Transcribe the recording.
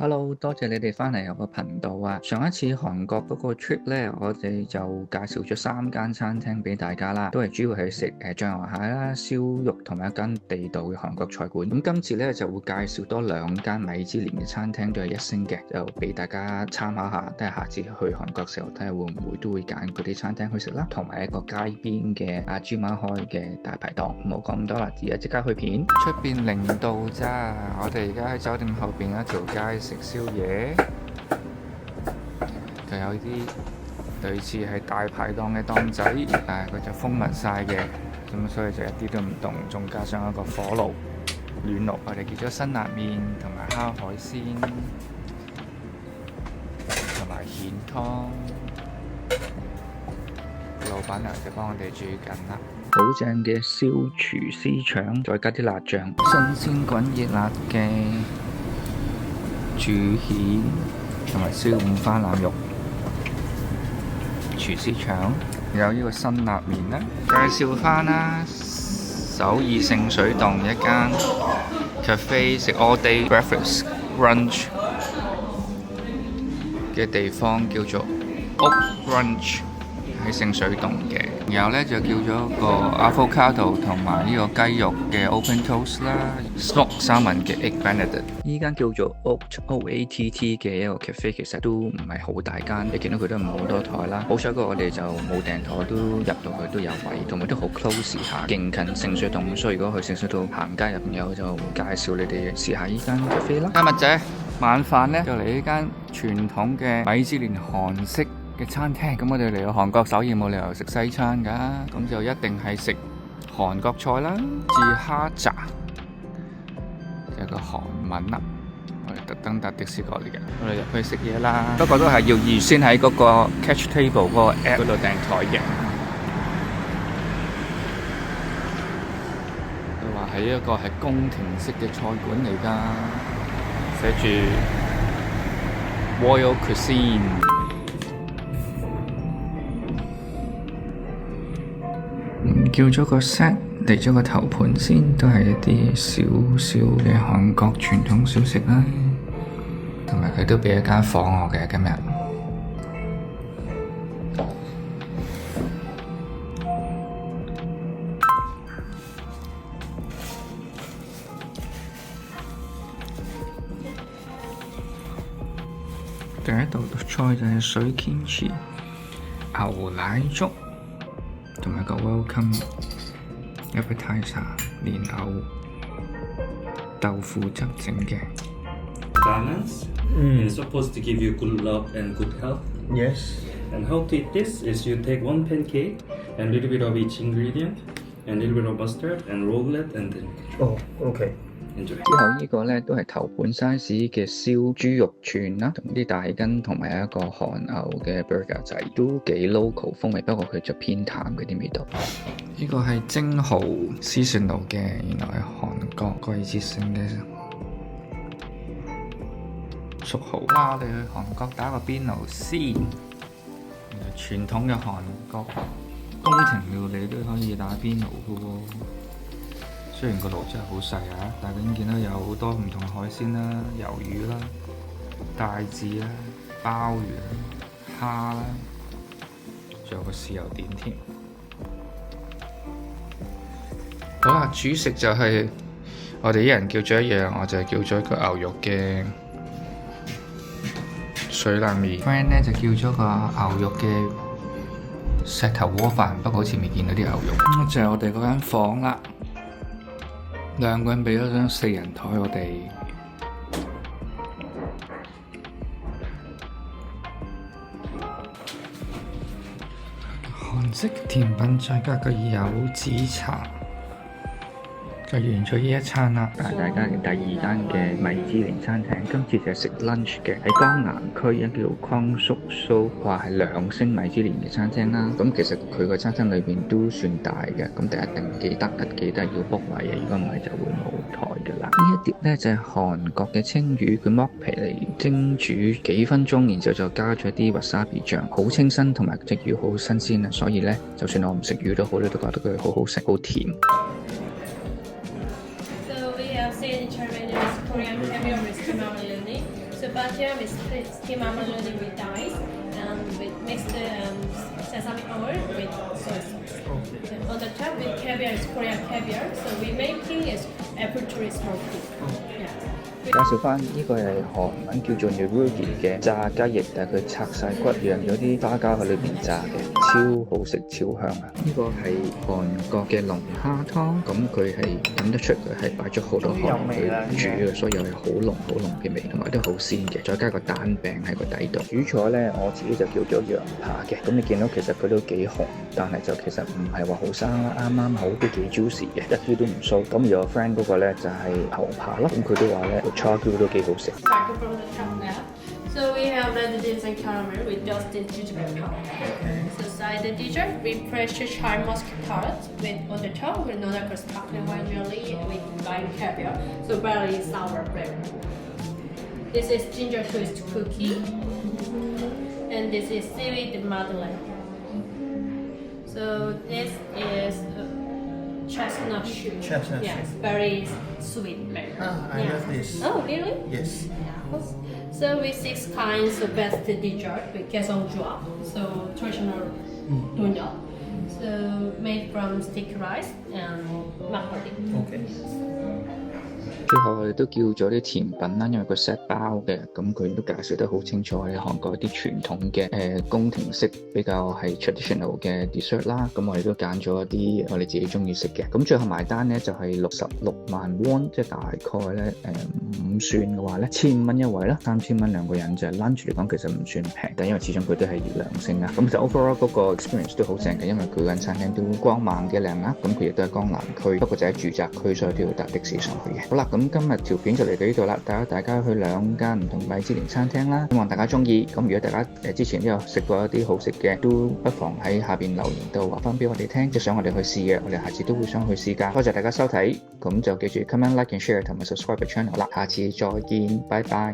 Hello，多謝你哋返嚟我個頻道啊！上一次韓國嗰個 trip 咧，我哋就介紹咗3間餐廳俾大家啦，都係主要係食醬油蟹啦、燒肉同埋一間地道嘅韓國菜館。咁今次咧就會介紹多2間米芝蓮嘅餐廳，都係1星嘅，就俾大家參考下。睇下下次去韓國時候，睇下會唔會都會揀嗰啲餐廳去食啦。同埋一個街邊嘅阿豬媽開嘅大排檔。唔好講咁多啦，而家即刻去片。出邊0度咋？我哋而家喺酒店後邊一條街食宵夜，就有啲類似係大排檔嘅檔仔，佢就封密晒嘅，咁所以就一啲都唔凍，仲加上一個火爐暖爐。我哋叫咗辛辣麵同埋烤海鮮同埋蜆湯，老闆娘就幫我哋煮緊啦。好正嘅燒廚師腸，再加啲辣醬，新鮮滾熱辣嘅煮蜆同埋燒五花腩肉，廚師腸，有呢個辛辣麵啦。介紹翻啦，首爾聖水洞一間 cafe 食 all day breakfast brunch 嘅地方，叫做 Oak Brunch， 喺聖水洞嘅。然後咧就叫咗個 avocado 同埋呢個雞肉嘅 open toast 啦 ，smoked salmon嘅 egg benedict。依間叫做 OATT 嘅一個 cafe， 其實都唔係好大間，你見到佢都唔係好多台啦。好彩過我哋就冇訂台，都入到去都有位，同埋都好 close 下，勁近聖水洞。所以如果去聖水洞行街入邊有，就介紹你哋試下依間 cafe 啦。今日仔晚飯呢，就嚟呢間傳統嘅米芝蓮韓式嘅餐廳。咁我哋嚟到韓國首爾冇理由食西餐㗎，咁就一定係食韓國菜啦。自哈炸有個韓文啦，我哋特登搭的士過嚟嘅。我哋入去食嘢啦，不過都係要預先喺嗰個 catch table 嗰個 app 嗰度訂台嘅。佢話係一個係宮廷式嘅菜館嚟㗎，寫住 Royal Cuisine。叫咗個 set 嚟咗個頭盤先，都係一啲少少嘅韓國傳統小食啦。同埋佢都俾一間房我嘅今日。第一道菜就係水 kimchi 牛奶粥。同埋個 welcome appetizer 蓮藕豆腐汁整嘅。Balance is supposed to give you good love and good health. Yes. And how to eat this is you take 1 pancake and a little bit of each ingredient and a little bit of mustard and roll it and then OK。enjoy. 之後呢個呢都係頭盤 size 嘅燒豬肉串啦，同啲大根同埋一個韓牛嘅 burger 仔，都幾 local 風味，不過佢就偏淡嗰啲味道。呢個係蒸蠔 seasonal 嘅，原來係韓國季節性嘅熟蠔啦。我哋去韓國打個邊爐先，傳統嘅韓國宮廷料理都可以打邊爐嘅喎。雖然個爐真係好細啊，但係已經見到有好多唔同海鮮啦、魷魚啦、帶子啦、鮑魚啦、蝦啦，仲有個豉油點添。好啦，主食就係我哋一人叫咗一樣，我就係叫咗一個牛肉嘅水冷麵。friend 咧就叫咗個牛肉嘅石頭鍋飯，不過好似未見到啲牛肉。就係我哋嗰間房啦。2個人俾咗張4人台我哋。韓式甜品再加個柚子茶，就完咗呢一餐啦。帶大家嚟第2間嘅米芝蓮餐廳，今次就係食 lunch 嘅，喺江南區一叫匡叔蘇，話係2星米芝蓮嘅餐廳啦。咁其實佢個餐廳裏邊都算大嘅，咁第一定記得要 book 位嘅，如果唔係就會冇台㗎啦。呢一碟呢就係韓國嘅青魚，佢剝皮嚟蒸煮幾分鐘，然之後就加咗啲 wasabi 醬，好清新，同埋隻魚好新鮮啊，所以呢，就算我唔食魚都好，都覺得佢好好食，好甜。So we have signature menu is Korean caviar with tamale uni. So carpaccio with steamed abalone with rice and we mix the sesame oil with soy sauce. Okay. On the top with caviar is Korean caviar, so we making is apple tree smoky. Yeah. 介紹翻呢個係韓文叫做 Nyorugi 嘅炸雞翼，但係佢拆晒骨，釀咗啲花膠喺裏邊炸嘅，超好食超香啊！呢個係韓國嘅龍蝦湯，咁佢係飲得出佢係擺咗好多韓去煮嘅，所以係好濃嘅味，同埋都好鮮嘅，再加個蛋餅喺個底度。主菜咧我自己就叫咗羊扒嘅，咁你見到其實佢都幾紅，但係就其實唔係話好生啦，啱好都幾 juicy 嘅，一啲都唔酥。咁而我 friend 嗰個咧就係牛扒咯，咁佢都話咧。Charcoal 都幾好食。Start from the top left. So we have red beans and caramel with dusted gingerbread powder. So side the dessert with fresh chai muscat with on the top with another sparkling wine jelly with lime caviar. So barely sour flavor. This is ginger twist cookie, and this is seaweed madeleine. So this is chestnut shoe. Chestnut Yes, shoe. very sweet flavor. I love this. Oh, really? Yes. Yes. So with 6 kinds of best dessert with queso so traditional donut. So made from sticky rice and macaroni. Okay. 最後我哋都叫咗啲甜品啦，因為個 set 包嘅，咁佢都介紹得好清楚喺韓國啲傳統嘅宮廷式比較係 traditional 嘅 dessert 啦，咁我哋都揀咗一啲我哋自己中意食嘅，咁最後埋單咧就係66萬 won， 即係大概咧5算嘅話咧1500蚊一位啦，3000蚊兩個人就 lunch 嚟講其實唔算平，但因為始終佢都係良性啦，咁就 overall 嗰個 experience 都好正嘅，因為佢間餐廳都光猛嘅靚啦，咁佢亦都係江南區，不過就喺住宅區，所以都要搭的士上去嘅。好啦，咁今日條片就嚟到呢度啦，帶大家去2間唔同米芝蓮餐廳啦，希望大家中意。咁如果大家之前都有食過一啲好食嘅，都不妨喺下邊留言度話翻俾我哋聽，即係想我哋去試嘅，我哋下次都會想去試㗎。多謝大家收睇，咁就記住 comment、like and share 同埋 subscribe 個 channel 啦，下次再見，拜拜。